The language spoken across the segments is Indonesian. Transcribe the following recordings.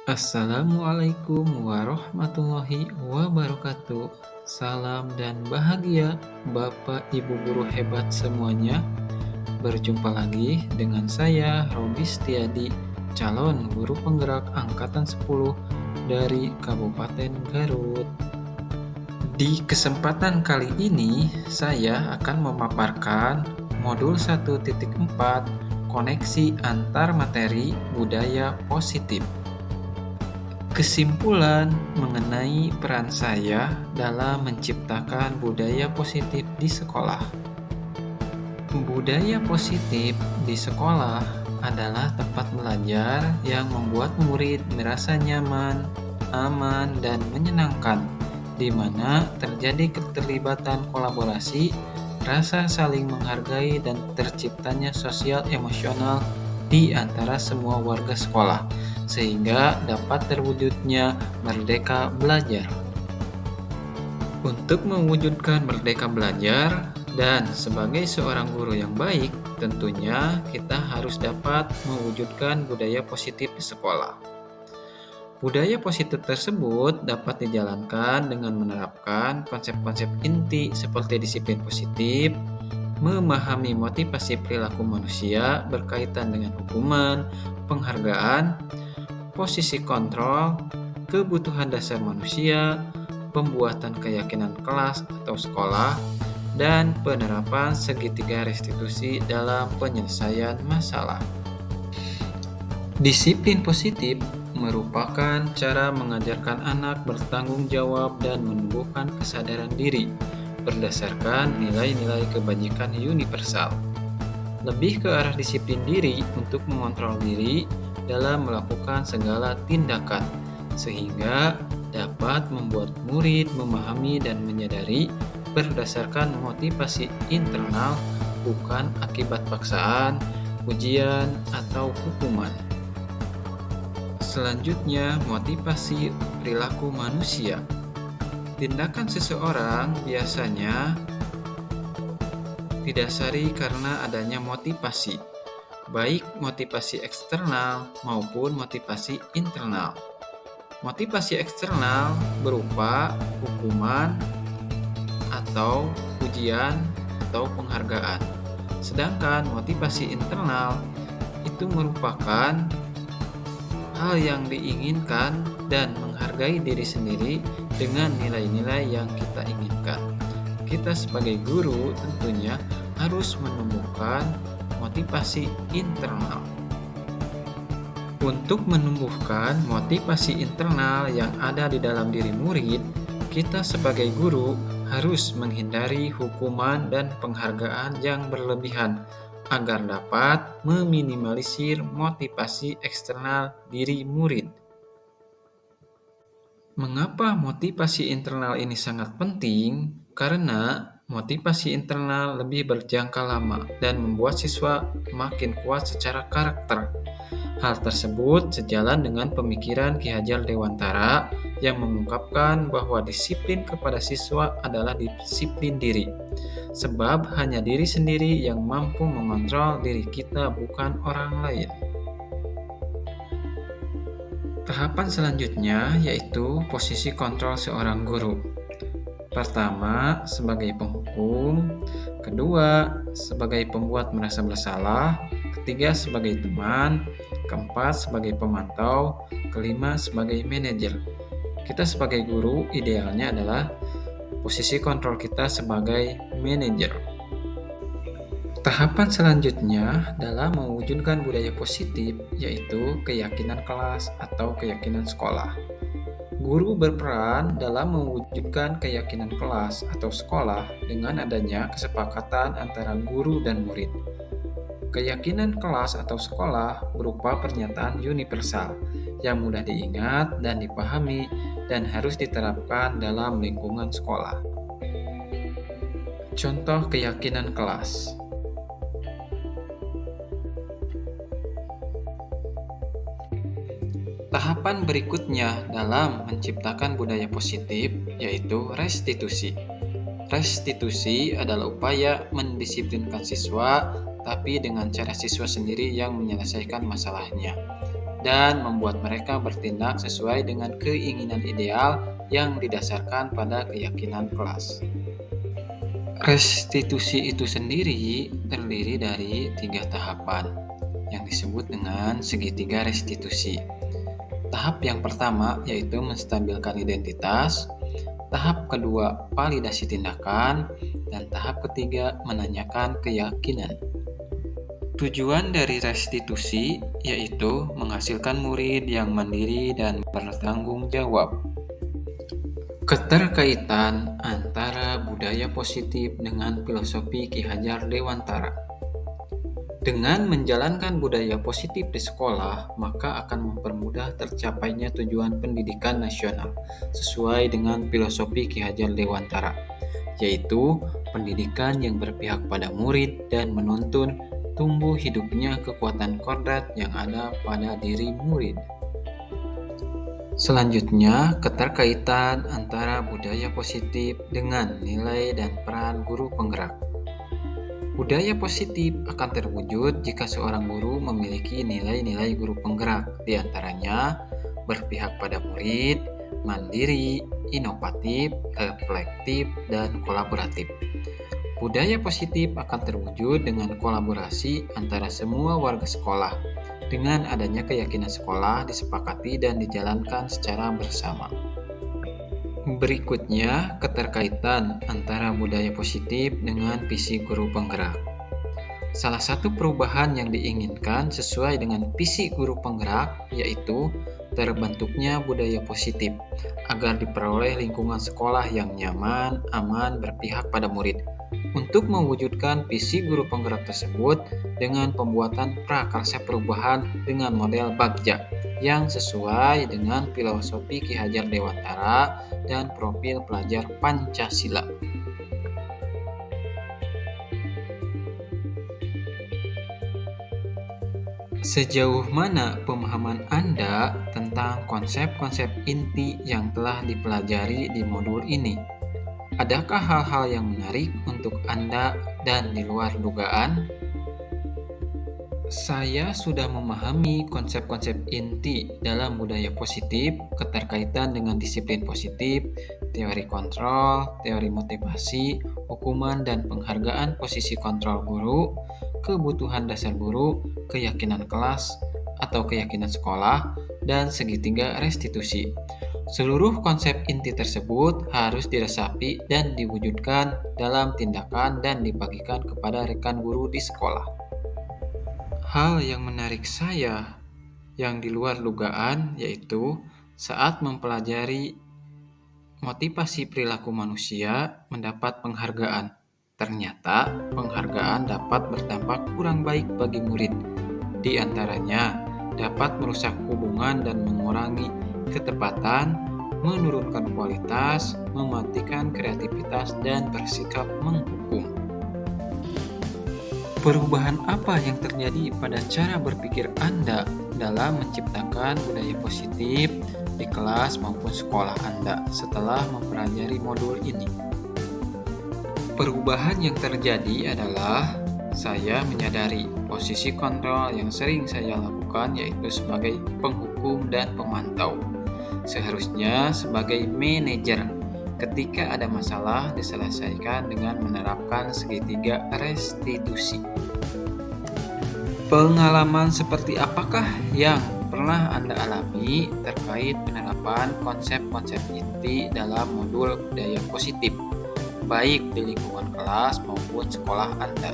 Assalamualaikum warahmatullahi wabarakatuh. Salam dan bahagia Bapak Ibu guru hebat semuanya. Berjumpa lagi dengan saya Robi Setiadi, calon guru penggerak angkatan 10 dari Kabupaten Garut. Di kesempatan kali ini saya akan memaparkan modul 1.4 koneksi antar materi budaya positif. Kesimpulan mengenai peran saya dalam menciptakan budaya positif di sekolah. Budaya positif di sekolah adalah tempat belajar yang membuat murid merasa nyaman, aman, dan menyenangkan, di mana terjadi keterlibatan kolaborasi, rasa saling menghargai, dan terciptanya sosial emosional di antara semua warga sekolah, sehingga dapat terwujudnya merdeka belajar. Untuk mewujudkan merdeka belajar dan sebagai seorang guru yang baik, tentunya kita harus dapat mewujudkan budaya positif di sekolah. Budaya positif tersebut dapat dijalankan dengan menerapkan konsep-konsep inti seperti disiplin positif, memahami motivasi perilaku manusia berkaitan dengan hukuman, penghargaan, posisi kontrol, kebutuhan dasar manusia, pembuatan keyakinan kelas atau sekolah, dan penerapan segitiga restitusi dalam penyelesaian masalah. Disiplin positif merupakan cara mengajarkan anak bertanggung jawab dan menumbuhkan kesadaran diri berdasarkan nilai-nilai kebajikan universal. Lebih ke arah disiplin diri untuk mengontrol diri dalam melakukan segala tindakan, sehingga dapat membuat murid memahami dan menyadari berdasarkan motivasi internal, bukan akibat paksaan, ujian, atau hukuman. Selanjutnya, motivasi perilaku manusia. Tindakan seseorang biasanya didasari karena adanya motivasi, baik motivasi eksternal maupun motivasi internal. Motivasi eksternal berupa hukuman atau ujian atau penghargaan. Sedangkan motivasi internal itu merupakan hal yang diinginkan dan menghargai diri sendiri dengan nilai-nilai yang kita inginkan. Kita sebagai guru tentunya harus menumbuhkan motivasi internal. Untuk menumbuhkan motivasi internal yang ada di dalam diri murid, kita sebagai guru harus menghindari hukuman dan penghargaan yang berlebihan agar dapat meminimalisir motivasi eksternal diri murid. Mengapa motivasi internal ini sangat penting? Karena motivasi internal lebih berjangka lama dan membuat siswa makin kuat secara karakter. Hal tersebut sejalan dengan pemikiran Ki Hajar Dewantara yang mengungkapkan bahwa disiplin kepada siswa adalah disiplin diri. Sebab hanya diri sendiri yang mampu mengontrol diri kita, bukan orang lain. Tahapan selanjutnya yaitu posisi kontrol seorang guru. Pertama, sebagai penghukum. Kedua, sebagai pembuat merasa bersalah. Ketiga, sebagai teman. Keempat, sebagai pemantau. Kelima, sebagai manajer. Kita sebagai guru idealnya adalah posisi kontrol kita sebagai manajer. Tahapan selanjutnya dalam mewujudkan budaya positif yaitu keyakinan kelas atau keyakinan sekolah. Guru berperan dalam mewujudkan keyakinan kelas atau sekolah dengan adanya kesepakatan antara guru dan murid. Keyakinan kelas atau sekolah berupa pernyataan universal yang mudah diingat dan dipahami dan harus diterapkan dalam lingkungan sekolah. Contoh keyakinan kelas. Tahapan berikutnya dalam menciptakan budaya positif yaitu restitusi. Restitusi adalah upaya mendisiplinkan siswa, tapi dengan cara siswa sendiri yang menyelesaikan masalahnya. dan membuat mereka bertindak sesuai dengan keinginan ideal yang didasarkan pada keyakinan kelas. Restitusi itu sendiri terdiri dari 3 tahapan yang disebut dengan segitiga restitusi. Tahap yang pertama yaitu menstabilkan identitas, tahap kedua validasi tindakan, dan tahap ketiga menanyakan keyakinan. Tujuan dari restitusi yaitu menghasilkan murid yang mandiri dan bertanggung jawab. Keterkaitan antara budaya positif dengan filosofi Ki Hajar Dewantara. Dengan menjalankan budaya positif di sekolah, maka akan mempermudah tercapainya tujuan pendidikan nasional sesuai dengan filosofi Ki Hajar Dewantara, yaitu pendidikan yang berpihak pada murid dan menuntun tumbuh hidupnya kekuatan kodrat yang ada pada diri murid. Selanjutnya, keterkaitan antara budaya positif dengan nilai dan peran guru penggerak. Budaya positif akan terwujud jika seorang guru memiliki nilai-nilai guru penggerak, di antaranya berpihak pada murid, mandiri, inovatif, reflektif, dan kolaboratif. Budaya positif akan terwujud dengan kolaborasi antara semua warga sekolah, dengan adanya keyakinan sekolah disepakati dan dijalankan secara bersama. Berikutnya, keterkaitan antara budaya positif dengan visi guru penggerak. Salah satu perubahan yang diinginkan sesuai dengan visi guru penggerak yaitu terbentuknya budaya positif agar diperoleh lingkungan sekolah yang nyaman, aman, berpihak pada murid. Untuk mewujudkan visi guru penggerak tersebut dengan pembuatan prakarsa perubahan dengan model Bagja yang sesuai dengan filosofi Ki Hajar Dewantara dan profil pelajar Pancasila. Sejauh mana pemahaman Anda tentang konsep-konsep inti yang telah dipelajari di modul ini? Adakah hal-hal yang menarik untuk Anda dan di luar dugaan? Saya sudah memahami konsep-konsep inti dalam budaya positif, keterkaitan dengan disiplin positif, teori kontrol, teori motivasi, hukuman dan penghargaan posisi kontrol guru, kebutuhan dasar guru, keyakinan kelas atau keyakinan sekolah, dan segitiga restitusi. Seluruh konsep inti tersebut harus diresapi dan diwujudkan dalam tindakan dan dibagikan kepada rekan guru di sekolah. Hal yang menarik saya yang di luar dugaan yaitu saat mempelajari motivasi perilaku manusia mendapat penghargaan. Ternyata penghargaan dapat berdampak kurang baik bagi murid. Di antaranya dapat merusak hubungan dan mengurangi ketepatan, menurunkan kualitas, mematikan kreativitas, dan bersikap menghukum. Perubahan apa yang terjadi pada cara berpikir Anda dalam menciptakan budaya positif di kelas maupun sekolah Anda setelah mempelajari modul ini? Perubahan yang terjadi adalah saya menyadari posisi kontrol yang sering saya lakukan yaitu sebagai penghukum dan pemantau. Seharusnya sebagai manajer, ketika ada masalah diselesaikan dengan menerapkan segitiga restitusi. Pengalaman seperti apakah yang pernah Anda alami terkait penerapan konsep-konsep inti dalam modul budaya positif, baik di lingkungan kelas maupun sekolah Anda?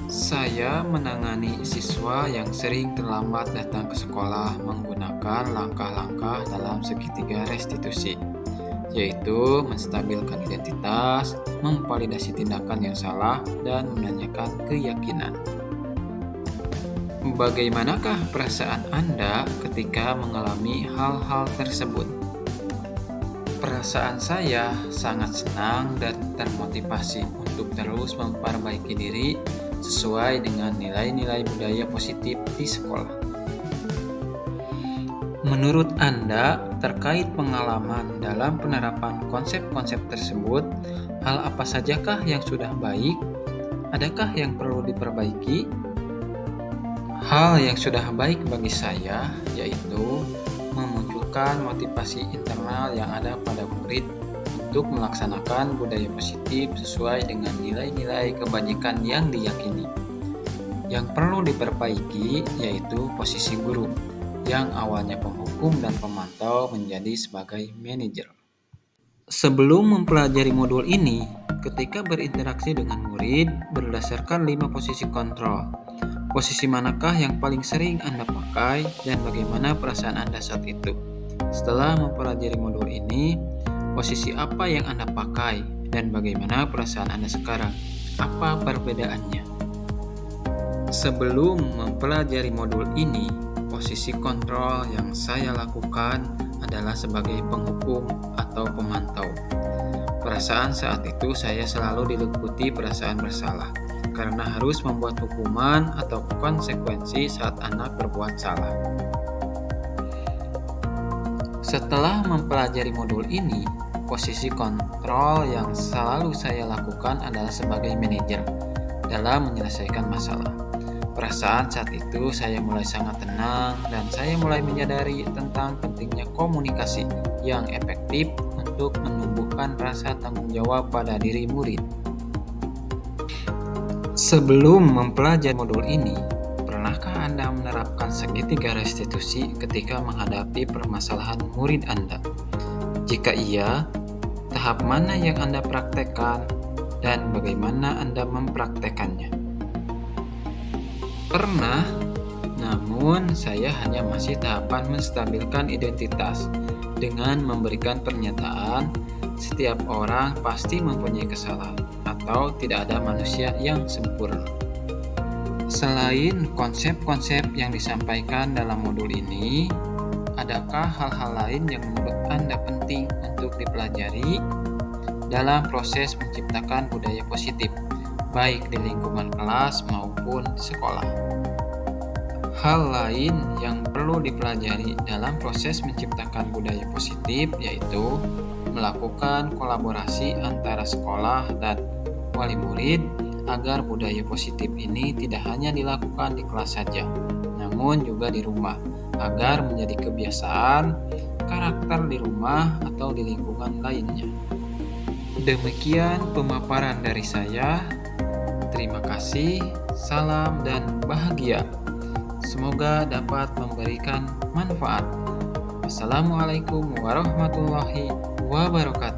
Saya menangani siswa yang sering terlambat datang ke sekolah menggunakan langkah-langkah dalam segitiga restitusi, yaitu menstabilkan identitas, memvalidasi tindakan yang salah, dan menanyakan keyakinan. Bagaimanakah perasaan Anda ketika mengalami hal-hal tersebut? Perasaan saya sangat senang dan termotivasi untuk terus memperbaiki diri sesuai dengan nilai-nilai budaya positif di sekolah. Menurut Anda, terkait pengalaman dalam penerapan konsep-konsep tersebut, hal apa sajakah yang sudah baik? Adakah yang perlu diperbaiki? Hal yang sudah baik bagi saya yaitu memunculkan motivasi internal yang ada pada murid untuk melaksanakan budaya positif sesuai dengan nilai-nilai kebajikan yang diyakini. Yang perlu diperbaiki yaitu posisi guru, yang awalnya penghukum dan pemantau menjadi sebagai manajer. Sebelum mempelajari modul ini, ketika berinteraksi dengan murid berdasarkan 5 posisi kontrol. Posisi manakah yang paling sering Anda pakai dan bagaimana perasaan Anda saat itu? Setelah mempelajari modul ini, posisi apa yang Anda pakai dan bagaimana perasaan Anda sekarang? Apa perbedaannya? Sebelum mempelajari modul ini, posisi kontrol yang saya lakukan adalah sebagai penghukum atau pemantau. Perasaan saat itu saya selalu diliputi perasaan bersalah karena harus membuat hukuman atau konsekuensi saat anak berbuat salah. Setelah mempelajari modul ini, posisi kontrol yang selalu saya lakukan adalah sebagai manajer dalam menyelesaikan masalah. Perasaan saat itu saya mulai sangat tenang dan saya mulai menyadari tentang pentingnya komunikasi yang efektif untuk menumbuhkan rasa tanggung jawab pada diri murid. Sebelum mempelajari modul ini, pernahkah Anda menerapkan segitiga restitusi ketika menghadapi permasalahan murid Anda? Jika iya, tahap mana yang Anda praktekkan dan bagaimana Anda mempraktekannya? Pernah, namun saya hanya masih tahapan menstabilkan identitas dengan memberikan pernyataan setiap orang pasti mempunyai kesalahan atau tidak ada manusia yang sempurna. Selain konsep-konsep yang disampaikan dalam modul ini, adakah hal-hal lain yang menurut Anda penting untuk dipelajari dalam proses menciptakan budaya positif, baik di lingkungan kelas maupun sekolah? Hal lain yang perlu dipelajari dalam proses menciptakan budaya positif yaitu melakukan kolaborasi antara sekolah dan wali murid agar budaya positif ini tidak hanya dilakukan di kelas saja, namun juga di rumah, agar menjadi kebiasaan karakter di rumah atau di lingkungan lainnya. Demikian pemaparan dari saya. Terima kasih, salam dan bahagia. Semoga dapat memberikan manfaat. Wassalamualaikum warahmatullahi wabarakatuh.